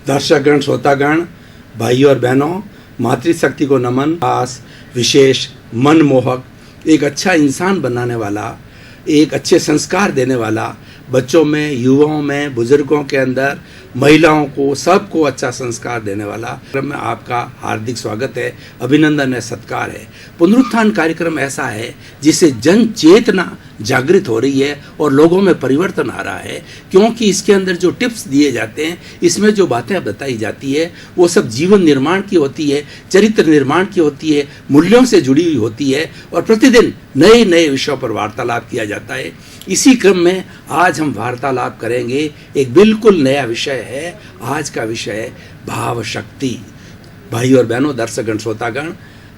दर्शकगण, श्रोतागण, भाइयों और बहनों, मातृशक्ति को नमन। खास, विशेष, मनमोहक, एक अच्छा इंसान बनाने वाला, एक अच्छे संस्कार देने वाला, बच्चों में, युवाओं में, बुजुर्गों के अंदर, महिलाओं को, सबको अच्छा संस्कार देने वाला कार्यक्रम में आपका हार्दिक स्वागत है, अभिनंदन है, सत्कार है। पुनरुत्थान कार्यक्रम ऐसा है जिससे जन चेतना जागृत हो रही है और लोगों में परिवर्तन आ रहा है, क्योंकि इसके अंदर जो टिप्स दिए जाते हैं, इसमें जो बातें बताई जाती है, वो सब जीवन निर्माण की होती है, चरित्र निर्माण की होती है, मूल्यों से जुड़ी हुई होती है और प्रतिदिन नए नए विषयों पर वार्तालाप किया जाता है। इसी क्रम में आज हम वार्तालाप करेंगे। एक बिल्कुल नया विषय है। आज का विषय है भाव शक्ति। भाई और बहनों, दर्शकगण, श्रोतागण,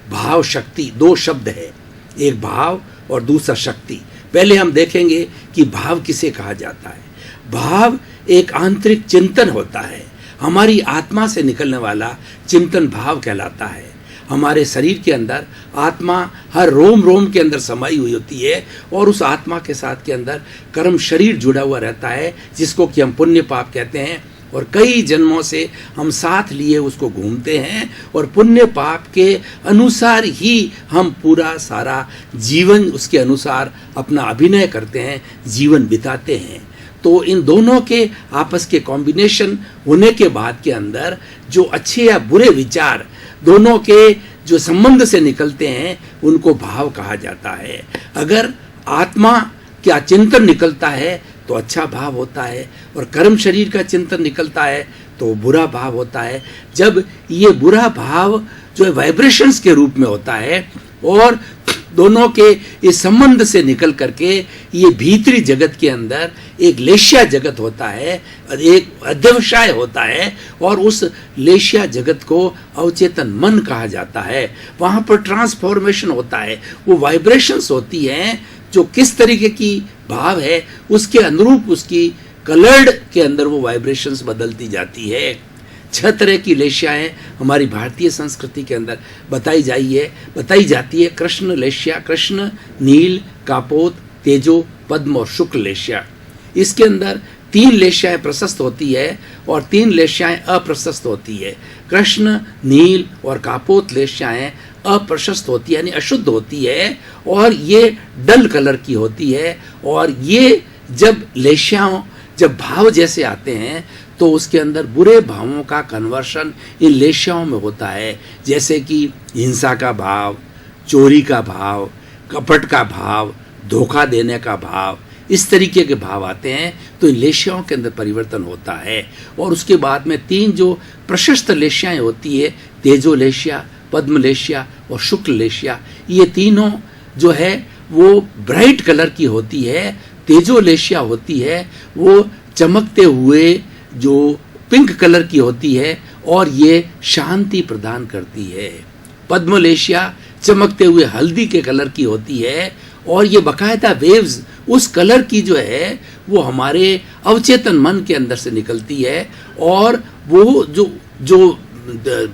भाव शक्ति, दो शब्द है, एक भाव और दूसरा शक्ति। पहले हम देखेंगे कि भाव किसे कहा जाता है। भाव एक आंतरिक चिंतन होता है, हमारी आत्मा से निकलने वाला चिंतन भाव कहलाता है। हमारे शरीर के अंदर आत्मा हर रोम रोम के अंदर समाई हुई होती है और उस आत्मा के साथ के अंदर कर्म शरीर जुड़ा हुआ रहता है, जिसको कि हम पुण्य पाप कहते हैं। और कई जन्मों से हम साथ लिए उसको घूमते हैं और पुण्य पाप के अनुसार ही हम पूरा सारा जीवन उसके अनुसार अपना अभिनय करते हैं, जीवन बिताते हैं। तो इन दोनों के आपस के कॉम्बिनेशन होने के बाद के अंदर जो अच्छे या बुरे विचार दोनों के जो संबंध से निकलते हैं, उनको भाव कहा जाता है। अगर आत्मा का चिंतन निकलता है तो अच्छा भाव होता है, और कर्म शरीर का चिंतन निकलता है तो बुरा भाव होता है। जब ये बुरा भाव जो है वाइब्रेशंस के रूप में होता है और दोनों के इस संबंध से निकल करके ये भीतरी जगत के अंदर एक लेश्या जगत होता है, एक अध्यवसाय होता है, और उस लेश्या जगत को अवचेतन मन कहा जाता है। वहाँ पर ट्रांसफॉर्मेशन होता है, वो वाइब्रेशंस होती हैं जो किस तरीके की भाव है उसके अनुरूप उसकी कलर्ड के अंदर वो वाइब्रेशंस बदलती जाती है। 6 तरह की लेश्याएं हमारी भारतीय संस्कृति के अंदर बताई जाती है। कृष्ण लेश्या, कृष्ण, नील, कापोत, तेजो, पद्म और शुक्ल लेश्या। इसके अंदर 3 लेश्याएं प्रशस्त होती है और 3 लेश्याएं अप्रशस्त होती है। कृष्ण, नील और कापोत लेश्याएं अप्रशस्त होती है, यानी अशुद्ध होती है, और ये डल कलर की होती है। और ये जब भाव जैसे आते हैं तो उसके अंदर बुरे भावों का कन्वर्शन इन लेश्याओं में होता है, जैसे कि हिंसा का भाव, चोरी का भाव, कपट का भाव, धोखा देने का भाव, इस तरीके के भाव आते हैं। तो इन लेश्याओं के अंदर परिवर्तन होता है। और उसके बाद में 3 जो प्रशस्त लेश्याएं होती है, तेजो लेश्या, पद्म लेश्या और शुक्ल लेश्या, ये तीनों जो है वो ब्राइट कलर की होती है। तेजो लेश्या होती है वो चमकते हुए जो पिंक कलर की होती है और ये शांति प्रदान करती है। पद्म लेश्या चमकते हुए हल्दी के कलर की होती है और ये बकायदा वेव्स उस कलर की जो है वो हमारे अवचेतन मन के अंदर से निकलती है। और वो जो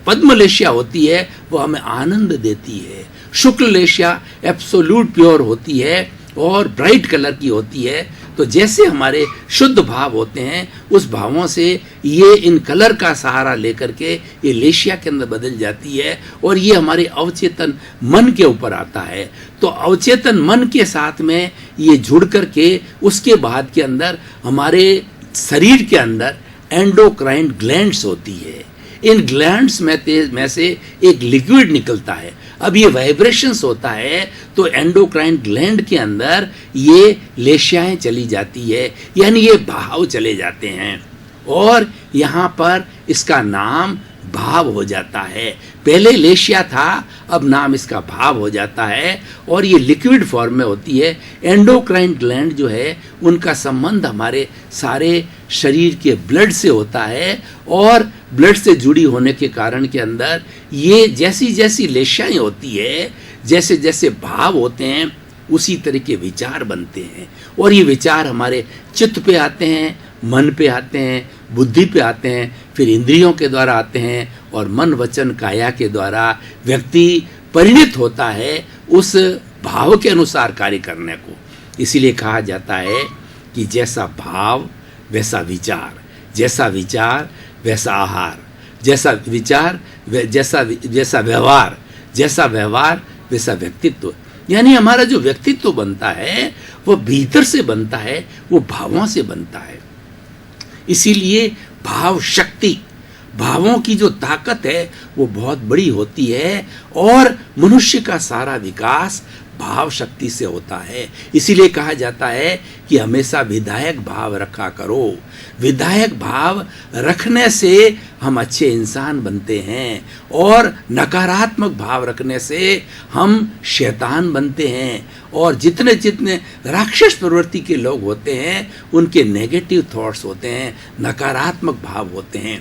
पद्म लेश्या होती है वो हमें आनंद देती है। शुक्ल लेश्या एब्सोल्यूट प्योर होती है और ब्राइट कलर की होती है। तो जैसे हमारे शुद्ध भाव होते हैं, उस भावों से ये इन कलर का सहारा लेकर के ये लेश्या के अंदर बदल जाती है और ये हमारे अवचेतन मन के ऊपर आता है। तो अवचेतन मन के साथ में ये जुड़ करके उसके बाद के अंदर हमारे शरीर के अंदर एंडोक्राइन ग्लैंड्स होती है। इन ग्लैंड्स में से एक लिक्विड निकलता है। अब ये वाइब्रेशंस होता है तो एंडोक्राइन ग्लैंड के अंदर ये लेश्याएं चली जाती है, यानी ये भाव चले जाते हैं और यहाँ पर इसका नाम भाव हो जाता है। पहले लेश्या था, अब नाम इसका भाव हो जाता है और ये लिक्विड फॉर्म में होती है। एंडोक्राइन ग्लैंड जो है उनका संबंध हमारे सारे शरीर के ब्लड से होता है और ब्लड से जुड़ी होने के कारण के अंदर ये जैसी जैसी लेश्याएं होती है, जैसे जैसे भाव होते हैं, उसी तरह के विचार बनते हैं और ये विचार हमारे चित्त पे आते हैं, मन पे आते हैं, बुद्धि पे आते हैं, फिर इंद्रियों के द्वारा आते हैं और मन वचन काया के द्वारा व्यक्ति परिणित होता है उस भाव के अनुसार कार्य करने को। इसीलिए कहा जाता है कि जैसा भाव वैसा विचार, जैसा विचार वैसा आहार, जैसा विचार जैसा व्यवहार वैसा व्यक्तित्व। यानी हमारा जो व्यक्तित्व बनता है वो भीतर से बनता है, वो भावों से बनता है। इसीलिए भाव शक्ति, भावों की जो ताकत है वो बहुत बड़ी होती है और मनुष्य का सारा विकास भाव शक्ति से होता है। इसीलिए कहा जाता है कि हमेशा विधायक भाव रखा करो। विधायक भाव रखने से हम अच्छे इंसान बनते हैं और नकारात्मक भाव रखने से हम शैतान बनते हैं। और जितने जितने राक्षस प्रवृत्ति के लोग होते हैं उनके नेगेटिव थॉट्स होते हैं, नकारात्मक भाव होते हैं।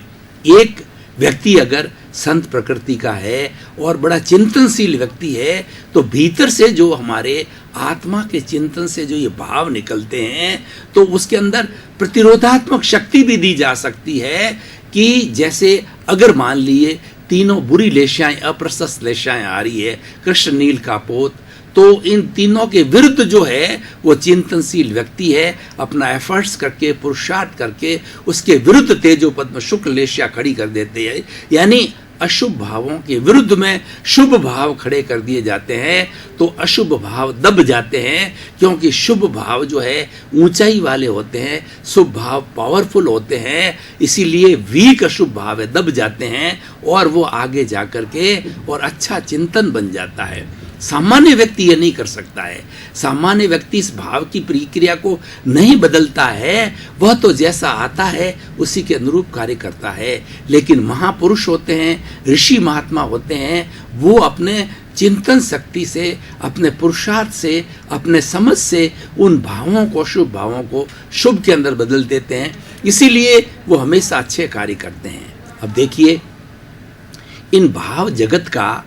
एक व्यक्ति अगर संत प्रकृति का है और बड़ा चिंतनशील व्यक्ति है तो भीतर से जो हमारे आत्मा के चिंतन से जो ये भाव निकलते हैं तो उसके अंदर प्रतिरोधात्मक शक्ति भी दी जा सकती है कि जैसे अगर मान लिए तीनों बुरी लेशाएं, अप्रशस्त लेशाएं आ रही है, कृष्ण नील का पोत, तो इन तीनों के विरुद्ध जो है वो चिंतनशील व्यक्ति है, अपना एफर्ट्स करके पुरुषार्थ करके उसके विरुद्ध तेजो पद्म शुक्ल लेशिया खड़ी कर देते हैं। यानी अशुभ भावों के विरुद्ध में शुभ भाव खड़े कर दिए जाते हैं तो अशुभ भाव दब जाते हैं, क्योंकि शुभ भाव जो है ऊंचाई वाले होते हैं, शुभ भाव पावरफुल होते हैं। इसीलिए वीक अशुभ भाव है, दब जाते हैं और वो आगे जा कर के और अच्छा चिंतन बन जाता है। सामान्य व्यक्ति ये नहीं कर सकता है। सामान्य व्यक्ति इस भाव की प्रक्रिया को नहीं बदलता है, वह तो जैसा आता है उसी के अनुरूप कार्य करता है। लेकिन महापुरुष होते हैं, ऋषि महात्मा होते हैं, वो अपने चिंतन शक्ति से, अपने पुरुषार्थ से, अपने समझ से उन भावों को, शुभ भावों को शुभ के अंदर बदल देते हैं। इसीलिए वो हमेशा अच्छे कार्य करते हैं। अब देखिए इन भाव जगत का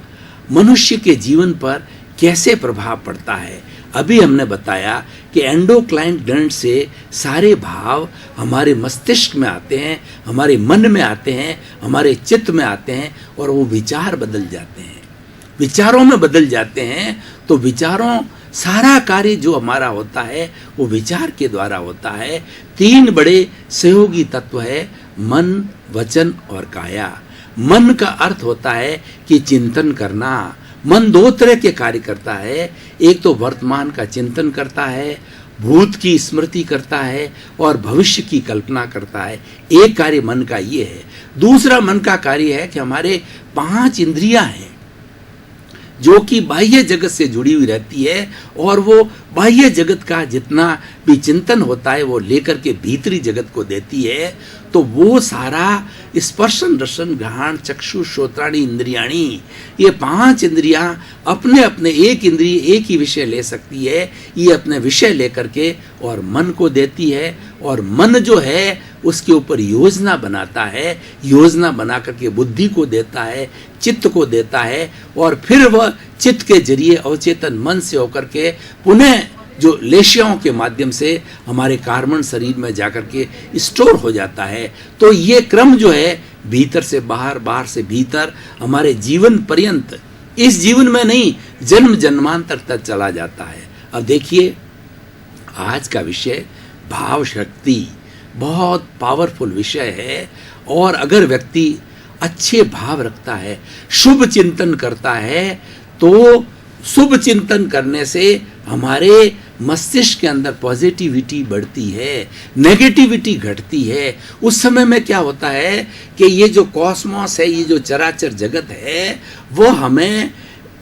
मनुष्य के जीवन पर कैसे प्रभाव पड़ता है। अभी हमने बताया कि एंडोक्राइन ग्लैंड से सारे भाव हमारे मस्तिष्क में आते हैं, हमारे मन में आते हैं, हमारे चित्त में आते हैं और वो विचार बदल जाते हैं, विचारों में बदल जाते हैं। तो विचारों सारा कार्य जो हमारा होता है वो विचार के द्वारा होता है। तीन बड़े सहयोगी तत्व है, मन, वचन और काया। मन का अर्थ होता है कि चिंतन करना। मन दो तरह के कार्य करता है, एक तो वर्तमान का चिंतन करता है, भूत की स्मृति करता है और भविष्य की कल्पना करता है। एक कार्य मन का ये है। दूसरा मन का कार्य है कि हमारे 5 इंद्रियां हैं जो कि बाह्य जगत से जुड़ी हुई रहती है और वो बाह्य जगत का जितना भी चिंतन होता है वो लेकर के भीतरी जगत को देती है। तो वो सारा स्पर्शन, रसन, घ्राण, चक्षु, श्रोत्राणी, इंद्रियाणी, ये 5 इंद्रियां अपने अपने, एक इंद्रिय एक ही विषय ले सकती है, ये अपने विषय लेकर के और मन को देती है। और मन जो है उसके ऊपर योजना बनाता है, योजना बना करके बुद्धि को देता है, चित्त को देता है और फिर वह चित्त के जरिए अवचेतन मन से होकर के पुनः जो लेशियाओं के माध्यम से हमारे कार्बन शरीर में जाकर के स्टोर हो जाता है। तो ये क्रम जो है भीतर से बाहर, बाहर से भीतर हमारे जीवन पर्यंत, इस जीवन में नहीं जन्म जन्मांतर तक चला जाता है। अब देखिए आज का विषय भाव शक्ति बहुत पावरफुल विषय है और अगर व्यक्ति अच्छे भाव रखता है, शुभ चिंतन करता है, तो शुभ चिंतन करने से हमारे मस्तिष्क के अंदर पॉजिटिविटी बढ़ती है, नेगेटिविटी घटती है। उस समय में क्या होता है कि ये जो कॉस्मोस है, ये जो चराचर जगत है, वो हमें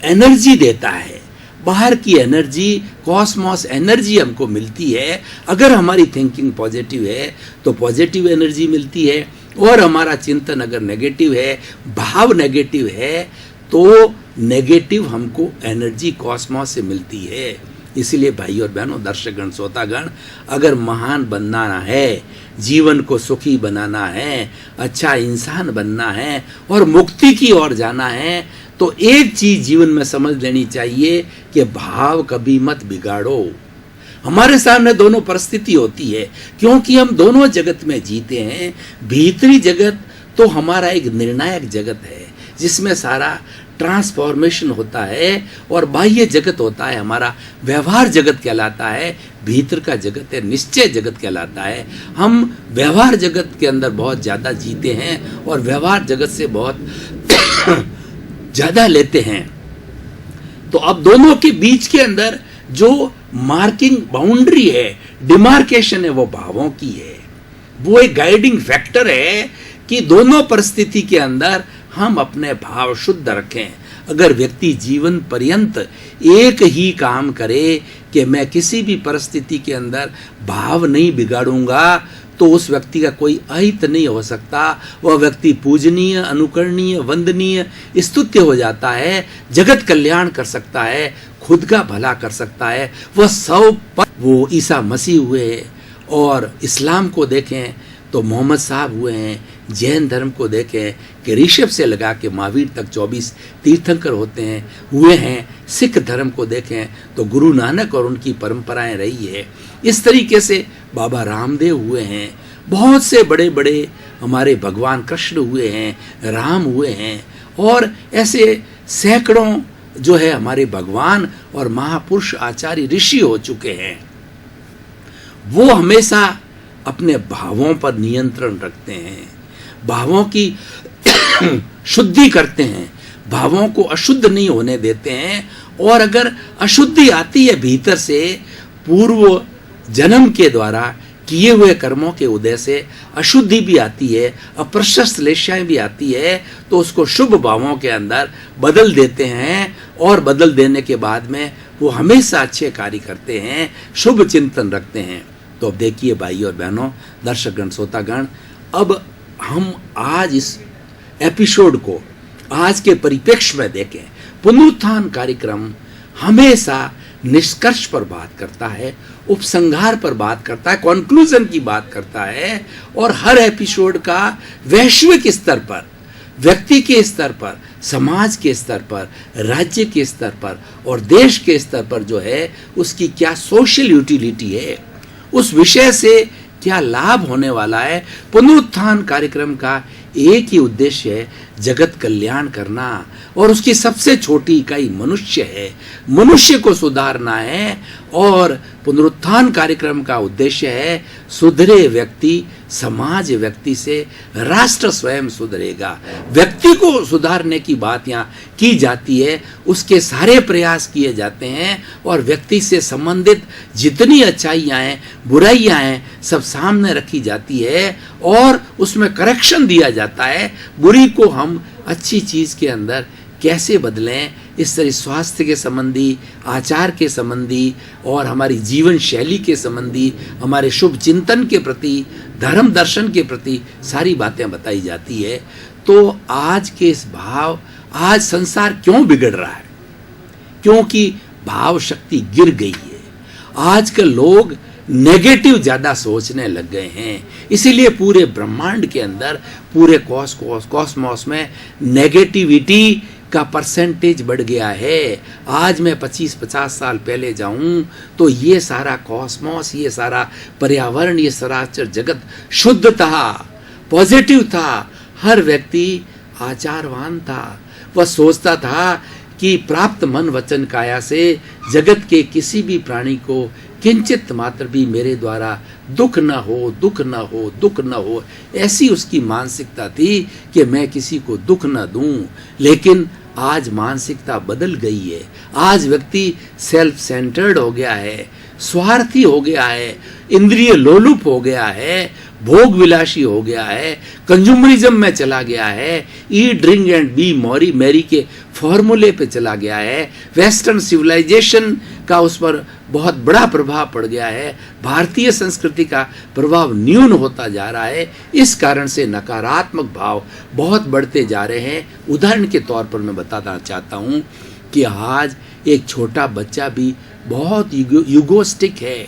एनर्जी देता है। बाहर की एनर्जी, कॉस्मोस एनर्जी हमको मिलती है। अगर हमारी थिंकिंग पॉजिटिव है तो पॉजिटिव एनर्जी मिलती है और हमारा चिंतन अगर नेगेटिव है, भाव नेगेटिव है, तो नेगेटिव हमको एनर्जी कॉस्मोस से मिलती है। इसलिए भाई और बहनों, दर्शकगण, श्रोतागण, अगर महान बनना है, जीवन को सुखी बनाना है, अच्छा इंसान बनना है और मुक्ति की ओर जाना है, तो एक चीज जीवन में समझ लेनी चाहिए कि भाव कभी मत बिगाड़ो। हमारे सामने दोनों परिस्थिति होती है क्योंकि हम दोनों जगत में जीते हैं। भीतरी जगत तो हमारा एक निर्णायक जगत है जिसमें सारा ट्रांसफॉर्मेशन होता है और बाह्य जगत होता है हमारा व्यवहार जगत कहलाता है, भीतर का जगत है निश्चय जगत कहलाता है। हम व्यवहार जगत के अंदर बहुत ज़्यादा जीते हैं और व्यवहार जगत से बहुत ज़्यादा लेते हैं। तो अब दोनों के बीच के अंदर जो मार्किंग बाउंड्री है, डिमार्केशन है, वो भावों की है। वो एक गाइडिंग फैक्टर है कि दोनों परिस्थिति के अंदर हम अपने भाव शुद्ध रखें। अगर व्यक्ति जीवन पर्यंत एक ही काम करे कि मैं किसी भी परिस्थिति के अंदर भाव नहीं बिगाड़ूंगा, तो उस व्यक्ति का कोई अहित नहीं हो सकता। वह व्यक्ति पूजनीय, अनुकरणीय, वंदनीय, स्तुत्य हो जाता है, जगत कल्याण कर सकता है, खुद का भला कर सकता है। वह वो ईसा मसीह हुए और इस्लाम को देखें तो मोहम्मद साहब हुए हैं, जैन धर्म को देखें कि ऋषभ से लगा के महावीर तक 24 तीर्थंकर हुए हैं, सिख धर्म को देखें तो गुरु नानक और उनकी परंपराएं रही है। इस तरीके से बाबा रामदेव हुए हैं, बहुत से बड़े बड़े हमारे भगवान कृष्ण हुए हैं, राम हुए हैं, और ऐसे सैकड़ों जो है हमारे भगवान और महापुरुष आचार्य ऋषि हो चुके हैं। वो हमेशा अपने भावों पर नियंत्रण रखते हैं, भावों की शुद्धि करते हैं, भावों को अशुद्ध नहीं होने देते हैं। और अगर अशुद्धि आती है भीतर से, पूर्व जन्म के द्वारा किए हुए कर्मों के उदय से अशुद्धि भी आती है, अप्रशस्त लेशाएं भी आती है, तो उसको शुभ भावों के अंदर बदल देते हैं। और बदल देने के बाद में वो हमेशा अच्छे कार्य करते हैं, शुभ चिंतन रखते हैं। तो अब देखिए भाई और बहनों, दर्शकगण, श्रोतागण, अब हम आज इस एपिसोड को आज के परिप्रेक्ष्य में देखें। पुनरुत्थान कार्यक्रम हमेशा निष्कर्ष पर बात करता है, उपसंहार पर बात करता है, कॉन्क्लूजन की बात करता है। और हर एपिसोड का वैश्विक स्तर पर, व्यक्ति के स्तर पर, समाज के स्तर पर, राज्य के स्तर पर और देश के स्तर पर जो है उसकी क्या सोशल यूटिलिटी है, उस विषय से क्या लाभ होने वाला है। पुनरुत्थान कार्यक्रम का एक ही उद्देश्य है, जगत कल्याण करना, और उसकी सबसे छोटी इकाई मनुष्य है, मनुष्य को सुधारना है। और पुनरुत्थान कार्यक्रम का उद्देश्य है सुधरे व्यक्ति, समाज व्यक्ति से राष्ट्र स्वयं सुधरेगा। व्यक्ति को सुधारने की बात यहाँ की जाती है, उसके सारे प्रयास किए जाते हैं और व्यक्ति से संबंधित जितनी अच्छाइयाँ हैं, बुराइयाँ हैं, सब सामने रखी जाती है और उसमें करेक्शन दिया जाता है। बुरी को हम अच्छी चीज़ के अंदर कैसे बदलें, इस तरह स्वास्थ्य के संबंधी, आचार के संबंधी और हमारी जीवन शैली के संबंधी, हमारे शुभ चिंतन के प्रति, धर्म दर्शन के प्रति सारी बातें बताई जाती है। तो आज के इस भाव, आज संसार क्यों बिगड़ रहा है? क्योंकि भाव शक्ति गिर गई है। आजकल लोग नेगेटिव ज़्यादा सोचने लग गए हैं, इसीलिए पूरे ब्रह्मांड के अंदर, पूरे कॉस्मॉस में नेगेटिविटी का परसेंटेज बढ़ गया है। आज मैं 25-50 साल पहले जाऊं तो ये सारा कॉस्मॉस, ये सारा पर्यावरण, ये सराचर जगत शुद्ध था, पॉजिटिव था। हर व्यक्ति आचारवान था, वह सोचता था कि प्राप्त मन वचन काया से जगत के किसी भी प्राणी को किंचित मात्र भी मेरे द्वारा दुख न हो, दुख न हो, दुख न हो। ऐसी उसकी मानसिकता थी कि मैं किसी को दुख न दूं। लेकिन आज मानसिकता बदल गई है। आज व्यक्ति सेल्फ सेंटर्ड हो गया है, स्वार्थी हो गया है, इंद्रिय लोलुप हो गया है, भोग विलासी हो गया है, कंज्यूमरिज्म में चला गया है, eat drink and B Mary के फॉर्मूले पे चला गया है। वेस्टर्न सिविलाइजेशन का उस पर बहुत बड़ा प्रभाव पड़ गया है। भारतीय संस्कृति का प्रभाव न्यून होता जा रहा है। इस कारण से नकारात्मक भाव बहुत बढ़ते जा रहे हैं। उदाहरण के तौर पर मैं बताना चाहता हूँ कि आज एक छोटा बच्चा भी बहुत युगोस्टिक है।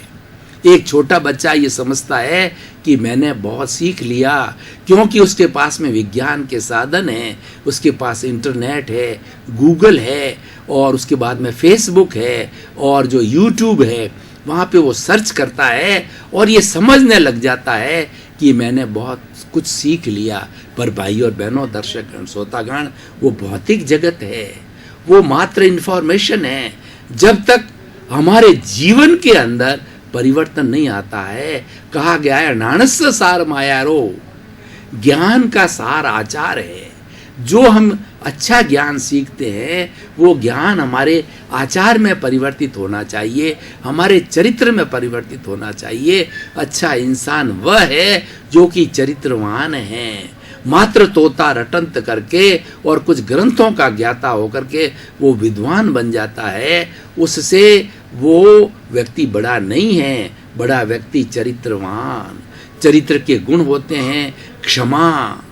एक छोटा बच्चा ये समझता है कि मैंने बहुत सीख लिया, क्योंकि उसके पास में विज्ञान के साधन हैं, उसके पास इंटरनेट है, गूगल है, और उसके बाद में फेसबुक है, और जो यूट्यूब है, वहाँ पे वो सर्च करता है और ये समझने लग जाता है कि मैंने बहुत कुछ सीख लिया। पर भाई और बहनों, दर्शक श्रोतागण, वो भौतिक जगत है। वो मात्र इंफॉर्मेशन है। जब तक हमारे जीवन के अंदर परिवर्तन नहीं आता है, कहा गया है नाणस्य सार मायारो, ज्ञान का सार आचार है। जो हम अच्छा ज्ञान सीखते हैं वो ज्ञान हमारे आचार में परिवर्तित होना चाहिए, हमारे चरित्र में परिवर्तित होना चाहिए। अच्छा इंसान वह है जो कि चरित्रवान है। मात्र तोता रटंत करके और कुछ ग्रंथों का ज्ञाता होकर के वो विद्वान बन जाता है, उससे वो व्यक्ति बड़ा नहीं है। बड़ा व्यक्ति चरित्रवान। चरित्र के गुण होते हैं क्षमा,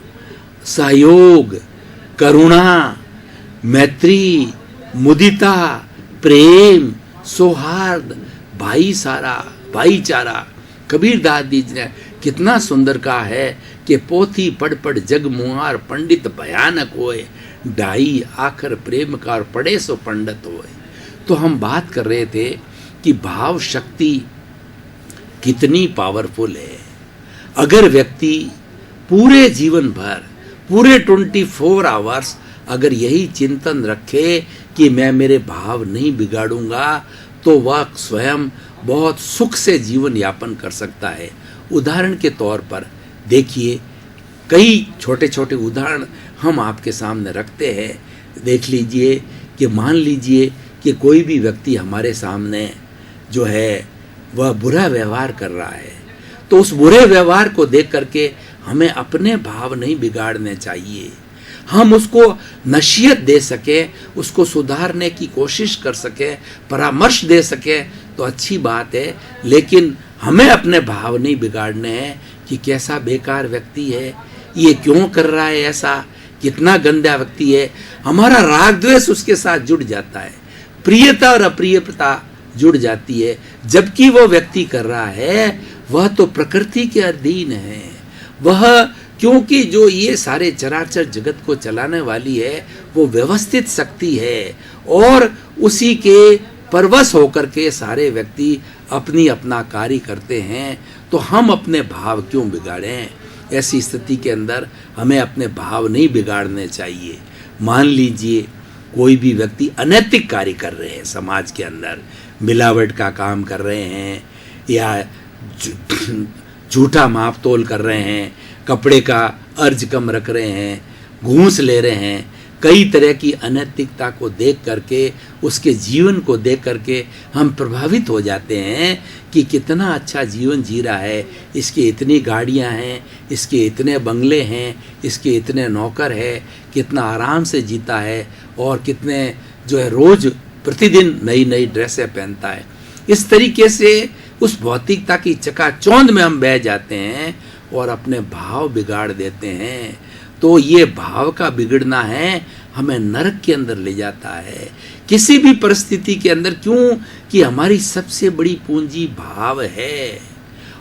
सहयोग, करुणा, मैत्री, मुदिता, प्रेम, सौहार्द, भाईचारा। कबीरदास जी ने कितना सुंदर कहा है कि पोथी पढ़ पढ़ जग मुहार, पंडित भयानक होए, ढाई आखर प्रेम का और पढ़े सो पंडित होए। तो हम बात कर रहे थे कि भाव शक्ति कितनी पावरफुल है। अगर व्यक्ति पूरे जीवन भर, पूरे 24 आवर्स अगर यही चिंतन रखे कि मैं मेरे भाव नहीं बिगाड़ूंगा, तो वह स्वयं बहुत सुख से जीवन यापन कर सकता है। उदाहरण के तौर पर देखिए, कई छोटे छोटे उदाहरण हम आपके सामने रखते हैं। देख लीजिए कि मान लीजिए कि कोई भी व्यक्ति हमारे सामने जो है वह बुरा व्यवहार कर रहा है, तो उस बुरे व्यवहार को देख करके हमें अपने भाव नहीं बिगाड़ने चाहिए। हम उसको नसीहत दे सके, उसको सुधारने की कोशिश कर सके, परामर्श दे सके तो अच्छी बात है, लेकिन हमें अपने भाव नहीं बिगाड़ने हैं कि कैसा बेकार व्यक्ति है, ये क्यों कर रहा है ऐसा, कितना गंदा व्यक्ति है। हमारा राग द्वेष उसके साथ जुड़ जाता है, प्रियता और अप्रियता जुड़ जाती है। जबकि वो व्यक्ति कर रहा है वह तो प्रकृति के अधीन है। वह क्योंकि जो ये सारे चराचर जगत को चलाने वाली है वो व्यवस्थित शक्ति है, और उसी के परवश होकर के सारे व्यक्ति अपनी अपना कार्य करते हैं। तो हम अपने भाव क्यों बिगाड़ें? ऐसी स्थिति के अंदर हमें अपने भाव नहीं बिगाड़ने चाहिए। मान लीजिए कोई भी व्यक्ति अनैतिक कार्य कर रहे हैं, समाज के अंदर मिलावट का काम कर रहे हैं, या झूठा माप तोल कर रहे हैं, कपड़े का अर्ज कम रख रहे हैं, घूस ले रहे हैं, कई तरह की अनैतिकता को देख करके, उसके जीवन को देख करके हम प्रभावित हो जाते हैं कि कितना अच्छा जीवन जी रहा है, इसकी इतनी गाड़ियां हैं, इसके इतने बंगले हैं, इसके इतने नौकर है, कितना आराम से जीता है, और कितने जो है रोज प्रतिदिन नई नई ड्रेसें पहनता है। इस तरीके से उस भौतिकता की चकाचौंध में हम बह जाते हैं और अपने भाव बिगाड़ देते हैं। तो ये भाव का बिगड़ना है, हमें नरक के अंदर ले जाता है किसी भी परिस्थिति के अंदर। क्यों? कि हमारी सबसे बड़ी पूंजी भाव है,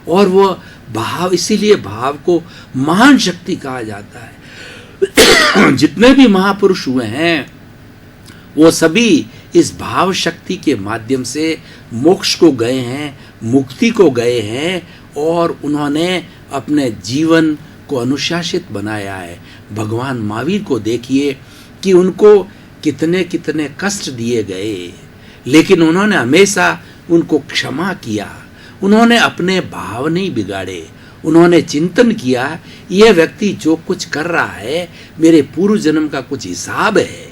और वो भाव, इसीलिए भाव को महान शक्ति कहा जाता है। जितने भी महापुरुष हुए हैं वो सभी इस भाव शक्ति के माध्यम से मोक्ष को गए हैं, मुक्ति को गए हैं, और उन्होंने अपने जीवन को अनुशासित बनाया है। भगवान महावीर को देखिए कि उनको कितने कितने कष्ट दिए गए, लेकिन उन्होंने हमेशा उनको क्षमा किया। उन्होंने अपने भाव नहीं बिगाड़े, उन्होंने चिंतन किया यह व्यक्ति जो कुछ कर रहा है मेरे पूर्व जन्म का कुछ हिसाब है,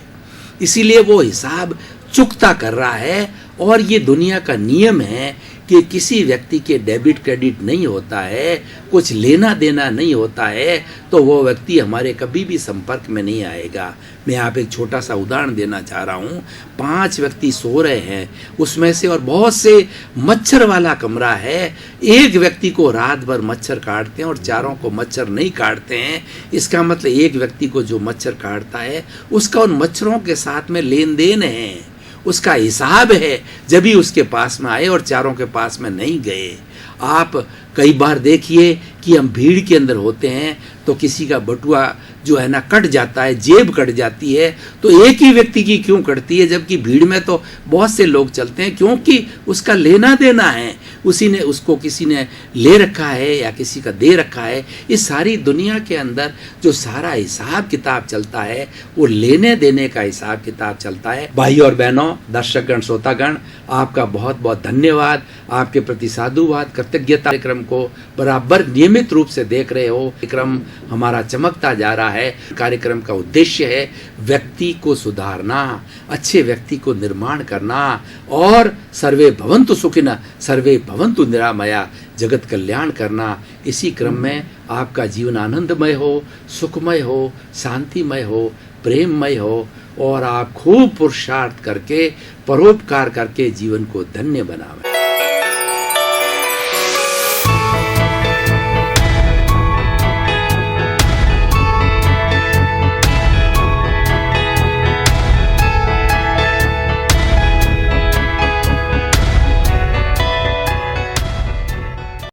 इसीलिए वो हिसाब चुकता कर रहा है। और ये दुनिया का नियम है कि किसी व्यक्ति के डेबिट क्रेडिट नहीं होता है, कुछ लेना देना नहीं होता है, तो वो व्यक्ति हमारे कभी भी संपर्क में नहीं आएगा। मैं यहाँ पे एक छोटा सा उदाहरण देना चाह रहा हूँ। 5 व्यक्ति सो रहे हैं, उसमें से और बहुत से मच्छर वाला कमरा है। एक व्यक्ति को रात भर मच्छर काटते हैं और चारों को मच्छर नहीं काटते हैं। इसका मतलब एक व्यक्ति को जो मच्छर काटता है उसका उन मच्छरों के साथ में लेन देन है, उसका हिसाब है, जब ही उसके पास में आए और चारों के पास में नहीं गए। आप कई बार देखिए कि हम भीड़ के अंदर होते हैं तो किसी का बटुआ जो है ना कट जाता है, जेब कट जाती है, तो एक ही व्यक्ति की क्यों कटती है, जबकि भीड़ में तो बहुत से लोग चलते हैं, क्योंकि उसका लेना देना है, उसी ने उसको किसी ने ले रखा है या किसी का दे रखा है। इस सारी दुनिया के अंदर जो सारा हिसाब किताब चलता है वो लेने देने का हिसाब किताब चलता है। भाई और बहनों, दर्शकगण, श्रोतागण, आपका बहुत बहुत धन्यवाद। आपके प्रति साधुवाद, कृतज्ञता। कार्यक्रम को बराबर नियमित रूप से देख रहे हो। कार्यक्रम हमारा चमकता जा रहा है। कार्यक्रम का उद्देश्य है व्यक्ति को सुधारना, अच्छे व्यक्ति को निर्माण करना और सर्वे भवन्तु सुखिनः सर्वे भवन्तु निरामया, जगत कल्याण करना। इसी क्रम में आपका जीवन आनंदमय हो, सुखमय हो, शांतिमय हो, प्रेममय हो और आप खूब पुरुषार्थ करके, परोपकार करके जीवन को धन्य बनावें।